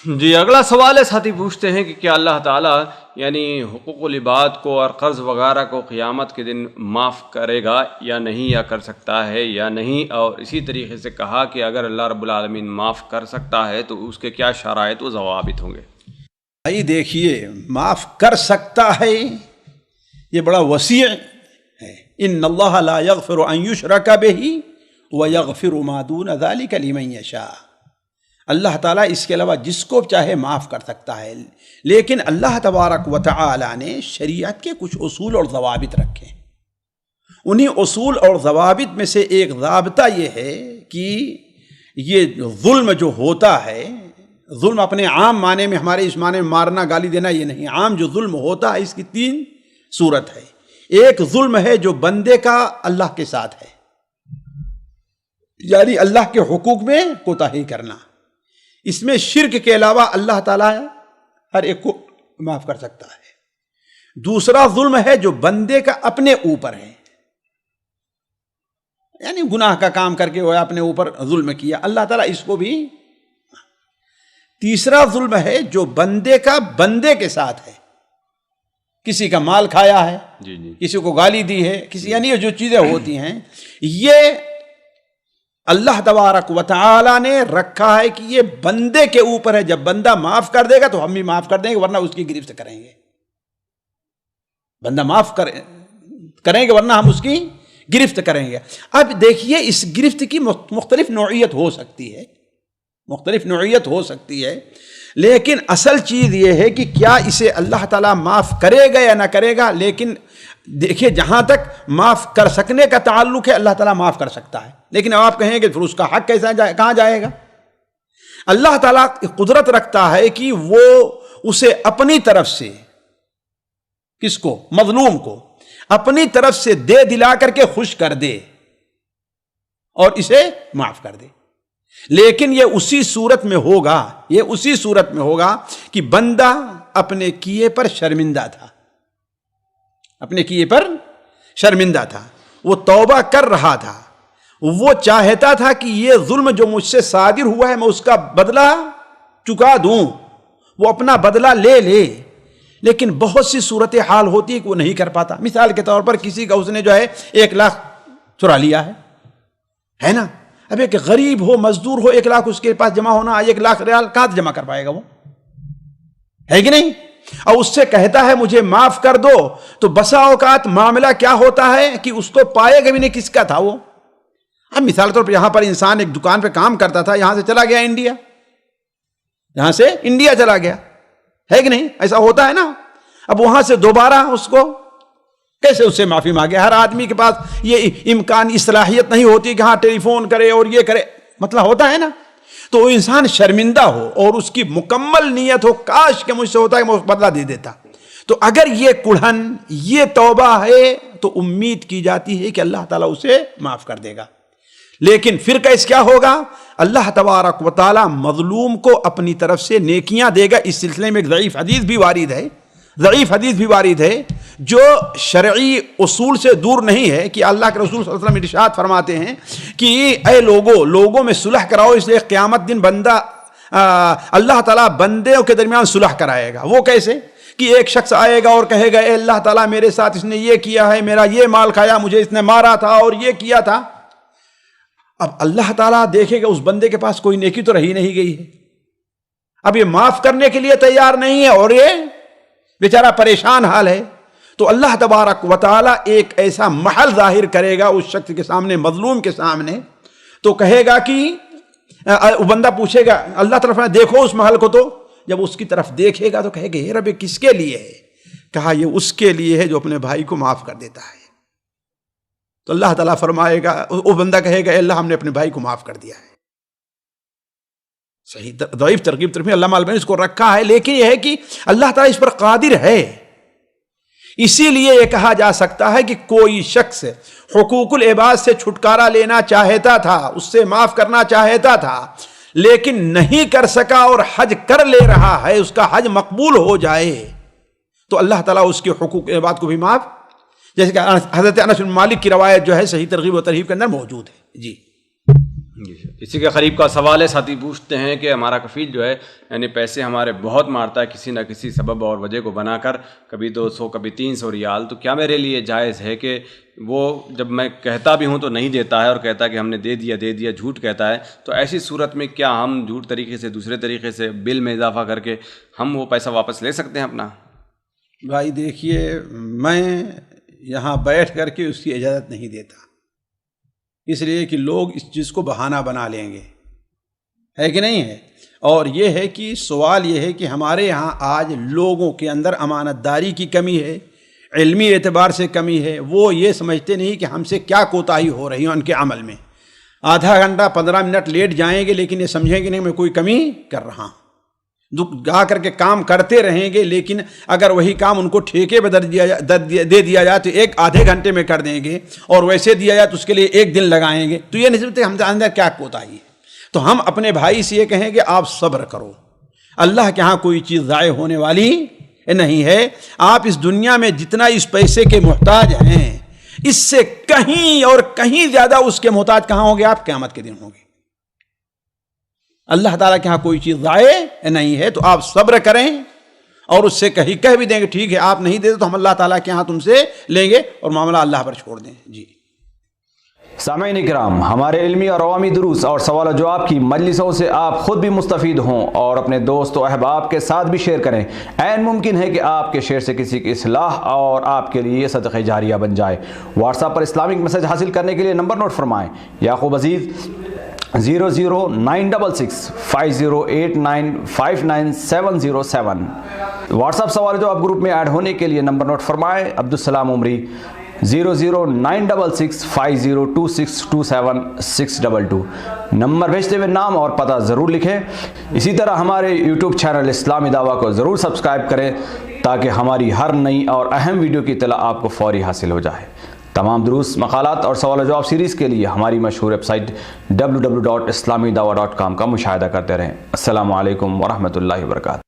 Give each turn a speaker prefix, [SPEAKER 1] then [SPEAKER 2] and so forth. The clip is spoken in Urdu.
[SPEAKER 1] جی اگلا سوال ہے، ساتھی پوچھتے ہیں کہ کیا اللہ تعالیٰ یعنی حقوق العباد کو اور قرض وغیرہ کو قیامت کے دن معاف کرے گا یا نہیں، یا کر سکتا ہے یا نہیں؟ اور اسی طریقے سے کہا کہ اگر اللہ رب العالمین معاف کر سکتا ہے تو اس کے کیا شرائط و ضوابط ہوں گے؟
[SPEAKER 2] بھائی دیکھیے، معاف کر سکتا ہے یہ بڑا وسیع ہے۔ ان اللہ لا یغفر ان یشرک بہ ویغفر ما دون ذلک لمن یشاء۔ اللہ تعالیٰ اس کے علاوہ جس کو چاہے معاف کر سکتا ہے، لیکن اللہ تبارک و تعالیٰ نے شریعت کے کچھ اصول اور ضوابط رکھے۔ انہی اصول اور ضوابط میں سے ایک ضابطہ یہ ہے کہ یہ ظلم جو ہوتا ہے، ظلم اپنے عام معنی میں، ہمارے اس معنی میں مارنا گالی دینا یہ نہیں، عام جو ظلم ہوتا ہے اس کی تین صورت ہے۔ ایک ظلم ہے جو بندے کا اللہ کے ساتھ ہے، یعنی اللہ کے حقوق میں کوتاہی کرنا۔ اس میں شرک کے علاوہ اللہ تعالیٰ ہر ایک کو معاف کر سکتا ہے۔ دوسرا ظلم ہے جو بندے کا اپنے اوپر ہے، یعنی گناہ کا کام کر کے وہ اپنے اوپر ظلم کیا، اللہ تعالیٰ اس کو بھی۔ تیسرا ظلم ہے جو بندے کا بندے کے ساتھ ہے، کسی کا مال کھایا ہے، کسی کو گالی دی ہے، کسی، یعنی یہ جو چیزیں ہوتی ہیں یہ اللہ تبارک و تعالی نے رکھا ہے کہ یہ بندے کے اوپر ہے۔ جب بندہ معاف کر دے گا تو ہم بھی معاف کر دیں گے، ورنہ اس کی گرفت کریں گے۔ بندہ معاف کریں گے ورنہ ہم اس کی گرفت کریں گے۔ اب دیکھیے، اس گرفت کی مختلف نوعیت ہو سکتی ہے، مختلف نوعیت ہو سکتی ہے، لیکن اصل چیز یہ ہے کہ کیا اسے اللہ تعالیٰ معاف کرے گا یا نہ کرے گا۔ لیکن دیکھیے، جہاں تک معاف کر سکنے کا تعلق ہے، اللہ تعالیٰ معاف کر سکتا ہے، لیکن اب آپ کہیں گے پھر اس کا حق کہاں جائے گا؟ اللہ تعالیٰ قدرت رکھتا ہے کہ وہ اسے اپنی طرف سے، کس کو؟ مظلوم کو اپنی طرف سے دے دلا کر کے خوش کر دے اور اسے معاف کر دے۔ لیکن یہ اسی صورت میں ہوگا کہ بندہ اپنے کیے پر شرمندہ تھا، اپنے کیے پر شرمندہ تھا، وہ توبہ کر رہا تھا، وہ چاہتا تھا کہ یہ ظلم جو مجھ سے صادر ہوا ہے میں اس کا بدلہ چکا دوں، وہ اپنا بدلہ لے، لیکن بہت سی صورتحال ہوتی ہے کہ وہ نہیں کر پاتا۔ مثال کے طور پر کسی کا اس نے جو ہے 1 لاکھ چرا لیا ہے نا، اب ایک غریب ہو، مزدور ہو، 1 لاکھ اس کے پاس جمع ہونا، 1 لاکھ ریال کہاں جمع کر پائے گا وہ؟ ہے کہ نہیں؟ اور اس سے کہتا ہے مجھے معاف کر دو، تو بسا اوقات معاملہ کیا ہوتا ہے کہ اس کو پائے گا بھی نہیں کس کا تھا وہ۔ اب مثال طور پر یہاں پر انسان ایک دکان پہ کام کرتا تھا، یہاں سے چلا گیا انڈیا، یہاں سے انڈیا چلا گیا، ہے کہ نہیں؟ ایسا ہوتا ہے نا۔ اب وہاں سے دوبارہ اس کو کیسے اس سے معافی مانگے؟ ہر آدمی کے پاس یہ امکان، صلاحیت نہیں ہوتی کہ ہاں ٹیلی فون کرے اور یہ کرے، مسئلہ ہوتا ہے نا۔ تو وہ انسان شرمندہ ہو اور اس کی مکمل نیت ہو، کاش کہ مجھ سے ہوتا ہے کہ میں بدلہ دے دیتا۔ تو اگر یہ کڑھن، یہ توبہ ہے تو امید کی جاتی ہے کہ اللہ تعالیٰ اسے معاف کر دے گا۔ لیکن پھر کیسے کیا ہوگا؟ اللہ تبارک و تعالیٰ مظلوم کو اپنی طرف سے نیکیاں دے گا۔ اس سلسلے میں ایک ضعیف حدیث بھی وارد ہے جو شرعی اصول سے دور نہیں ہے، کہ اللہ کے رسول صلی اللہ علیہ وسلم ارشاد فرماتے ہیں کہ اے لوگوں میں صلح کراؤ، اس لیے قیامت دن بندہ اللہ تعالیٰ بندوں کے درمیان صلح کرائے گا۔ وہ کیسے؟ کہ ایک شخص آئے گا اور کہے گا اے اللہ تعالیٰ میرے ساتھ اس نے یہ کیا ہے، میرا یہ مال کھایا، مجھے اس نے مارا تھا اور یہ کیا تھا۔ اب اللہ تعالیٰ دیکھے گا اس بندے کے پاس کوئی نیکی تو رہی نہیں گئی ہے، اب یہ معاف کرنے کے لیے تیار نہیں ہے اور یہ بیچارہ پریشان حال ہے، تو اللہ تبارک و تعالیٰ ایک ایسا محل ظاہر کرے گا اس شخص کے سامنے، مظلوم کے سامنے، تو کہے گا کہ بندہ پوچھے گا اللہ طرف دیکھو اس محل کو، تو جب اس کی طرف دیکھے گا تو کہے گا یہ رب کس کے لیے ہے؟ کہا یہ اس کے لیے ہے جو اپنے بھائی کو معاف کر دیتا ہے۔ تو اللہ تعالیٰ فرمائے گا، وہ بندہ کہے گا اے اللہ ہم نے اپنے بھائی کو معاف کر دیا ہے۔ صحیح ضعیف ترغیب ترغیب علامہ البانی نے اس کو رکھا ہے، لیکن یہ ہے کہ اللہ تعالیٰ اس پر قادر ہے۔ اسی لیے یہ کہا جا سکتا ہے کہ کوئی شخص حقوق العباد سے چھٹکارا لینا چاہتا تھا، اس سے معاف کرنا چاہتا تھا، لیکن نہیں کر سکا اور حج کر لے رہا ہے، اس کا حج مقبول ہو جائے تو اللہ تعالیٰ اس کے حقوق العباد کو بھی معاف، جیسے کہ حضرت انس بن مالک کی روایت جو ہے صحیح ترغیب و ترہیب کے اندر موجود ہے۔ جی
[SPEAKER 1] اسی کے قریب کا سوال ہے، ساتھی پوچھتے ہیں کہ ہمارا کفیل جو ہے یعنی پیسے ہمارے بہت مارتا ہے کسی نہ کسی سبب اور وجہ کو بنا کر، کبھی 200 کبھی 300 ریال، تو کیا میرے لیے جائز ہے کہ وہ جب میں کہتا بھی ہوں تو نہیں دیتا ہے اور کہتا ہے کہ ہم نے دے دیا جھوٹ کہتا ہے، تو ایسی صورت میں کیا ہم جھوٹ طریقے سے دوسرے طریقے سے بل میں اضافہ کر کے ہم وہ پیسہ واپس لے سکتے ہیں اپنا؟
[SPEAKER 2] بھائی دیکھیے، میں یہاں بیٹھ کر کے اس کی اجازت نہیں دیتا، اس لیے کہ لوگ اس چیز کو بہانہ بنا لیں گے، ہے کہ نہیں ہے؟ اور یہ ہے کہ سوال یہ ہے کہ ہمارے یہاں آج لوگوں کے اندر امانت داری کی کمی ہے، علمی اعتبار سے کمی ہے، وہ یہ سمجھتے نہیں کہ ہم سے کیا کوتاہی ہو رہی ہے ان کے عمل میں۔ آدھا گھنٹہ 15 منٹ لیٹ جائیں گے لیکن یہ سمجھیں گے نہیں میں کوئی کمی کر رہا ہوں، گا کر کے کام کرتے رہیں گے، لیکن اگر وہی کام ان کو ٹھیکے پہ دے دیا جائے تو ایک آدھے گھنٹے میں کر دیں گے، اور ویسے دیا جائے تو اس کے لیے 1 دن لگائیں گے، تو یہ نہیں سمجھتے ہم اندر کیا کوتاہی ہے۔ تو ہم اپنے بھائی سے یہ کہیں کہ آپ صبر کرو، اللہ کے ہاں کوئی چیز ضائع ہونے والی نہیں ہے۔ آپ اس دنیا میں جتنا اس پیسے کے محتاج ہیں، اس سے کہیں اور کہیں زیادہ اس کے محتاج کہاں ہوں گے؟ آپ قیامت کے دن ہوں گے۔ اللہ تعالیٰ کے ہاں کوئی چیز ضائع نہیں ہے، تو آپ صبر کریں اور اس سے کہہ بھی دیں گے ٹھیک ہے آپ نہیں دیتے تو ہم اللہ تعالیٰ کے ہاں تم سے لیں گے، اور معاملہ اللہ پر چھوڑ دیں۔ جی
[SPEAKER 3] سامعین کرام، ہمارے علمی اور عوامی دروس اور سوال و جواب کی مجلسوں سے آپ خود بھی مستفید ہوں اور اپنے دوست و احباب کے ساتھ بھی شیئر کریں۔ عین ممکن ہے کہ آپ کے شیئر سے کسی کی اصلاح اور آپ کے لیے صدقہ جاریہ بن جائے۔ واٹس ایپ پر اسلامک میسج حاصل کرنے کے لیے نمبر نوٹ فرمائیں: یعقوب عزیز 00966 5089 59707۔ واٹس ایپ سوال جو آپ گروپ میں ایڈ ہونے کے لیے نمبر نوٹ فرمائیں: عبدالسلام عمری 00966 502627 نمبر بھیجتے ہوئے نام اور پتہ ضرور لکھیں۔ اسی طرح ہمارے یوٹیوب چینل اسلامی دعویٰ کو ضرور سبسکرائب کریں تاکہ ہماری ہر نئی اور اہم ویڈیو کی اطلاع آپ کو فوری حاصل ہو جائے۔ تمام دروس، مقالات اور سوال و جواب سیریز کے لیے ہماری مشہور ویب سائٹ www.islamidawah.com کا مشاہدہ کرتے رہیں۔ السلام علیکم ورحمۃ اللہ وبرکاتہ۔